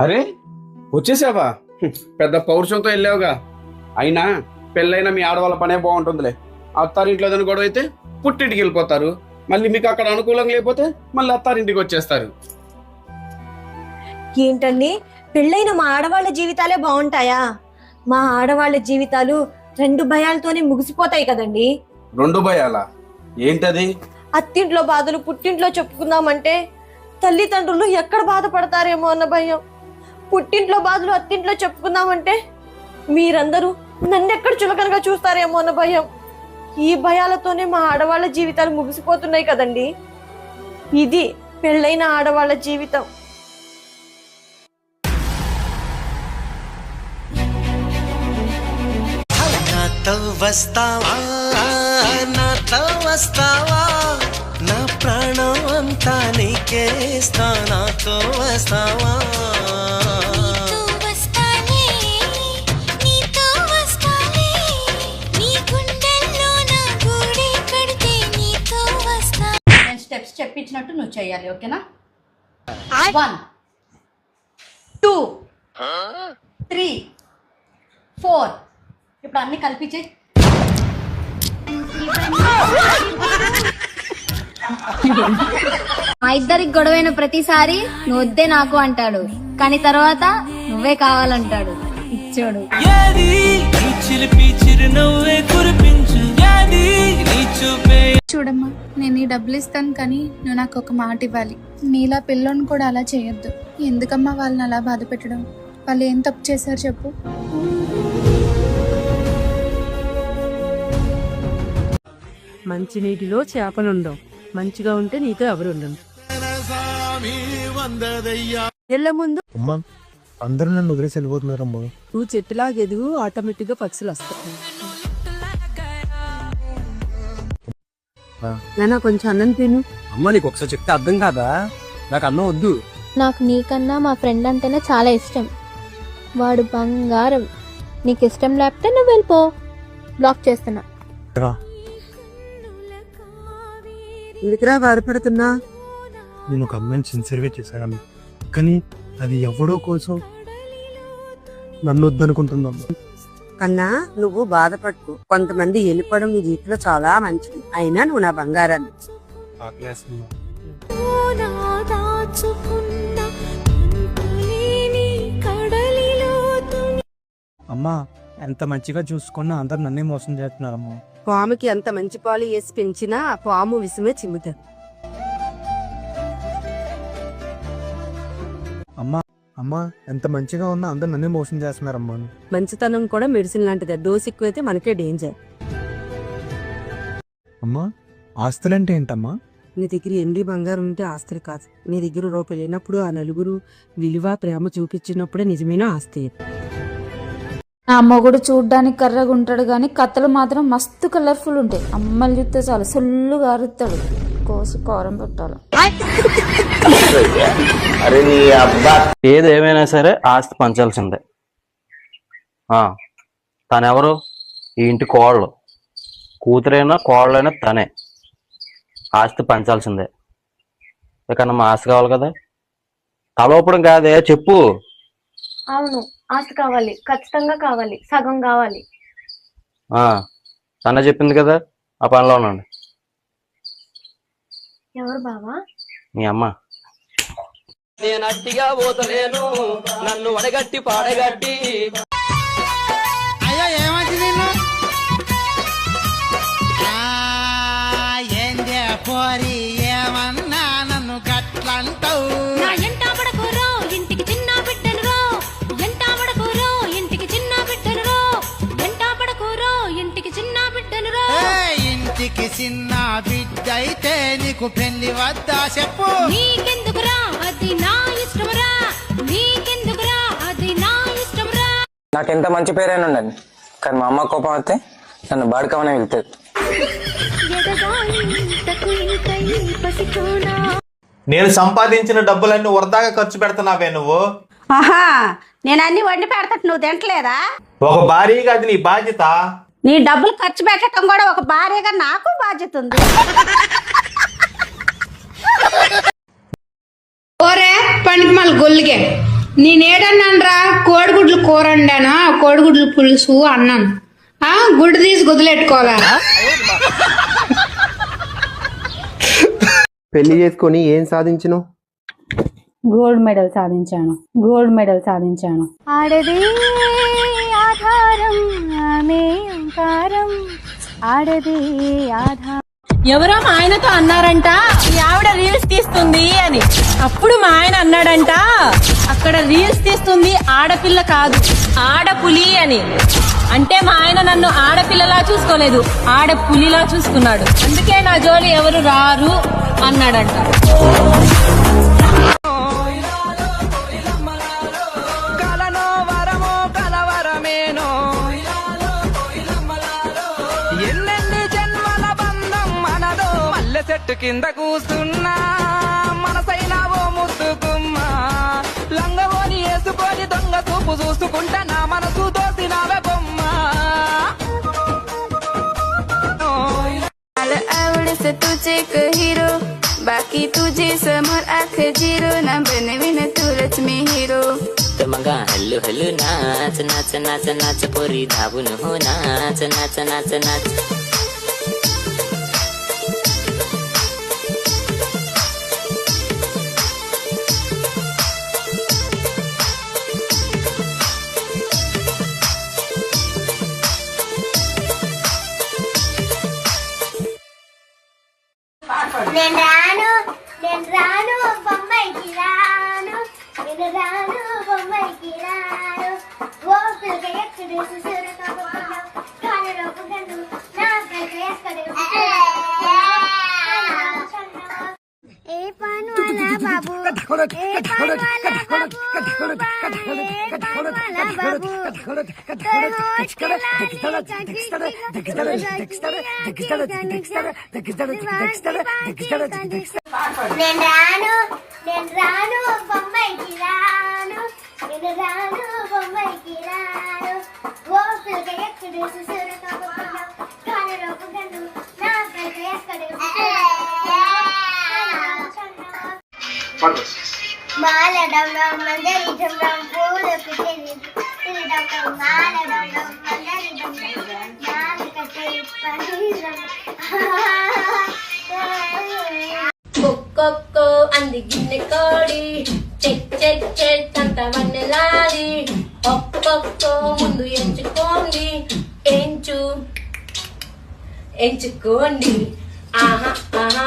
అరే వచ్చేసావా? పెద్ద పౌరుషంతో వెళ్ళావుగా. అయినా పెళ్ళైనా మీ ఆడవాళ్ళ పనే బాగుంటుందిలే. అత్తారింట్లో ఏదైనా గొడవ అయితే పుట్టింటికి వెళ్ళిపోతారు. మళ్ళీ మీకు అక్కడ అనుకూలంగా లేకపోతే మళ్ళీ అత్తారింటికి వచ్చేస్తారు. ఏంటండి, పెళ్ళైన మా ఆడవాళ్ళ జీవితాలే బాగుంటాయా? మా ఆడవాళ్ళ జీవితాలు 2 భయాలతోనే ముగిసిపోతాయి కదండి. 2 భయాలా? ఏంటది? అత్తింట్లో బాధలు పుట్టింట్లో చెప్పుకుందామంటే తల్లిదండ్రులు ఎక్కడ బాధపడతారేమో అన్న భయం. పుట్టింట్లో బాధలు అత్తింట్లో చెప్పుకుందామంటే మీరందరూ నన్నెక్కడ చులకనగా చూస్తారేమో అన్న భయం. ఈ భయాలతోనే మా ఆడవాళ్ళ జీవితాలు ముగిసిపోతున్నాయి కదండి. ఇది పెళ్ళైన ఆడవాళ్ళ జీవితం. వస్తావా నా ప్రాణం అంతా నీకేస్తా, నాతో వస్తావా? స్టెప్స్ చెప్పించినట్టు నువ్వు చేయాలి, ఓకేనా? 1 2 3 4 ఇప్పుడు అన్ని కలిపించే. మా ఇద్దరికి గొడవైన ప్రతిసారి నువ్వు వద్దే నాకు అంటాడు, కానీ తర్వాత నువ్వే కావాలంటాడు. ఇచ్చోడు. చూడమ్మా, నేను ఈ డబ్బులు ఇస్తాను, కానీ నువ్వు నాకు ఒక మాట ఇవ్వాలి. నీలా పిల్లని కూడా అలా చేయొద్దు. ఎందుకమ్మా వాళ్ళని అలా బాధ పెట్టడం? వాళ్ళు ఏం తప్పు చేశారు చెప్పు. మంచినీటిలో చేపలుండవు, మంచిగా ఉంటే నీతో ఎవరుండరు. ఎల్ల ముందు అమ్మా, అందరూ నన్ను వదిలేసి వెళ్ళిపోతున్నారమ్మా. నువ్వు చెట్టులాగా ఎదుగు, ఆటోమేటిక్ గా పక్షులు వస్తాయి. నాన్న కొంచెం అన్నం తిను. అమ్మ, నీకు ఒకసారి చెప్తే అర్థం కాదా? నాకు అన్నం వద్దు. నాకు నీకన్నా మా ఫ్రెండ్ అంటేనే చాలా ఇష్టం. వాడు బంగారం. నీకు ఇష్టం లేకపోతే నువ్వు వెళ్ళిపో. బ్లాక్ చేస్తున్నా. ఎందుకురా బాధపడుతున్నా? నేను ఒక అమ్మాయిని సిన్సియర్గా చేశాను, కానీ అది ఎవడో కోసం నన్ను వద్దనుకుంటుందమ్మా. కన్నా నువ్వు బాధపడుకో. కొంతమంది వెళ్ళిపోవడం నీ జీవితంలో చాలా మంచిది. అయినా నువ్వు నా బంగారాన్ని. అమ్మా, ఎంత మంచిగా చూసుకున్నా అందరు నన్నే మోసం చేస్తున్నారమ్మా. పాముకి ఎంత మంచి పాలు వేసి పెంచినా ఆ పాము విషమే చిమ్ముతుంది. అమ్మా, ఎంత మంచిగా ఉన్నా అందరు నన్నే మోసం చేస్తున్నారమ్మా. మంచితనం కూడా మెడిసిన్ లాంటిది. డోస్ ఎక్కువైతే మనకే డేంజర్. అమ్మా, ఆస్తులంటే ఏంటమ్మా? నీ దగ్గర ఎండి బంగారం ఉంటే ఆస్తులు కాదు. నీ దగ్గర రూపాయలు లేనప్పుడు ఆ నలుగురు విలువ ప్రేమ చూపించినప్పుడే నిజమైన ఆస్తి. నా మొగుడు చూడ్డానికి కర్రగా ఉంటాడు, కానీ కథలు మాత్రం మస్తు కలర్ఫుల్ ఉంటాయి. అమ్మలు చూస్తే చాలు సొల్లుగా అరుతాడు. కోసి కారం పెట్టాలి. ఏదేమైనా సరే ఆస్తి పంచాల్సిందే. తనెవరు? ఈ ఇంటి కోళ్ళు. కూతురైనా కోళ్ళైనా తనే. ఆస్తి పంచాల్సిందే. ఇకన్నా మా ఆస్తి కావాలి కదా. తలోపడం కాదే, చెప్పు. అవును, ఆస్తి కావాలి, ఖచ్చితంగా కావాలి, సగం కావాలి. తనే చెప్పింది కదా, ఆ పనిలో ఉండండి. ఎవరు బావా? మీ అమ్మ. నేను అట్టిగా పోతలేను, నన్ను వడగట్టి పాడగట్టి. అయ్యో ఏమంటే ఏందే పోరి, ఏమన్నా నన్ను గట్లంటావు? ఇంటికి చిన్న బిడ్డను ఎంటా పడకూరో, ఇంటికి చిన్న బిడ్డను ఎంటా పడకూరో, ఇంటికి చిన్న బిడ్డను. ఇంటికి చిన్న బిడ్డ అయితే నీకు పెళ్లి వద్దా చెప్పు? నీకెందుకురా, అది నా ఇష్టమురా. నీకెందుకురా, అది నా ఇష్టమురా. నాకెంత మంచి పేరైనా ఉండండి, కానీ మా అమ్మ కోపం వస్తే నన్ను బాడుకోమని వెళ్తుంది. నేను సంపాదించిన డబ్బులన్నీ వరదాగా ఖర్చు పెడుతున్నావే నువ్వు. ఆహా, నేను అన్ని వండి పెడతా, నువ్వు తింటలేదా? ఒక భారీగా అది నీ బాధ్యత. నీ డబ్బులు ఖర్చు పెట్టడం కూడా ఒక భార్యగా నాకు బాధ్యత ఉంది. ఓరే పనికి మళ్ళీ గొల్లిగే నేనేడన్నానరా కోడిగుడ్లు కూర వండానా కోడిగుడ్లు పులుసు అన్నాను గుడ్డు తీసి గుద్దులెట్టుకోవాలా పెళ్లి చేసుకొని ఏం సాధించను? గోల్డ్ మెడల్ సాధించాను ఆడదే ఆధారం ఆమె ఓంకారం ఆడదే ఆధారం. ఎవరో మా ఆయనతో అన్నారంట ఈ ఆవిడ రీల్స్ తీస్తుంది అని. అప్పుడు మా ఆయన అన్నాడంట అక్కడ రీల్స్ తీస్తుంది ఆడపిల్ల కాదు ఆడపులి అని. అంటే మా ఆయన నన్ను ఆడపిల్లలా చూసుకోలేదు ఆడపులిలా చూసుకున్నాడు. అందుకే నా జోలి ఎవరు రారు అన్నాడంట. చెట్టు కింద కూస్తున్నా మనసైనా ఓ ముద్దుకుమ్మా లంగవోని వేసుకొని దొంగ చూపు చూసుకుంటా నా మనసు దోసినావే బొమ్మ హీరో బాకీ తుజే సమర్ ఆఖ జీరో నా బనే విన తు లక్ష్మి హీరో मगा हल्लू हल्लू नाच नाच नाच नाच पोरी धावून हो नाच नाच नाच नाच నేను రాను బొమ్మాయికి రాను నేను రాను బొమ్మాయికి రాను ఓ పిల్లక ఎక్కడే సుసురు కబుకున్నావు కాని రొప్పుగను నా పిల్లక ఎక్కడే ఏ పాను వాలా బాబు ఏ పాను వాలా బాబు నేను రాను బొమ్మాయికి రాను నేను రాను బొమ్మాయికి రాను ఓ పిల్లక ఎక్కడే సుసురు కబుకున్నావు కాని రొప్పుగను నా పిల్లక ఎక్కడే మాలడం మందరి ఢం పూలు పిచ్చి తిరడం మాలడం మందరి ఢం నాలికటే పనిరం కొక్కో అంది గిన్నె కోడి చెక్ చెక్ చెక్ అంత వన్నెలాడి ఒక్కొక్కో ముందు ఎంచుకోండి ఆహా ఆహా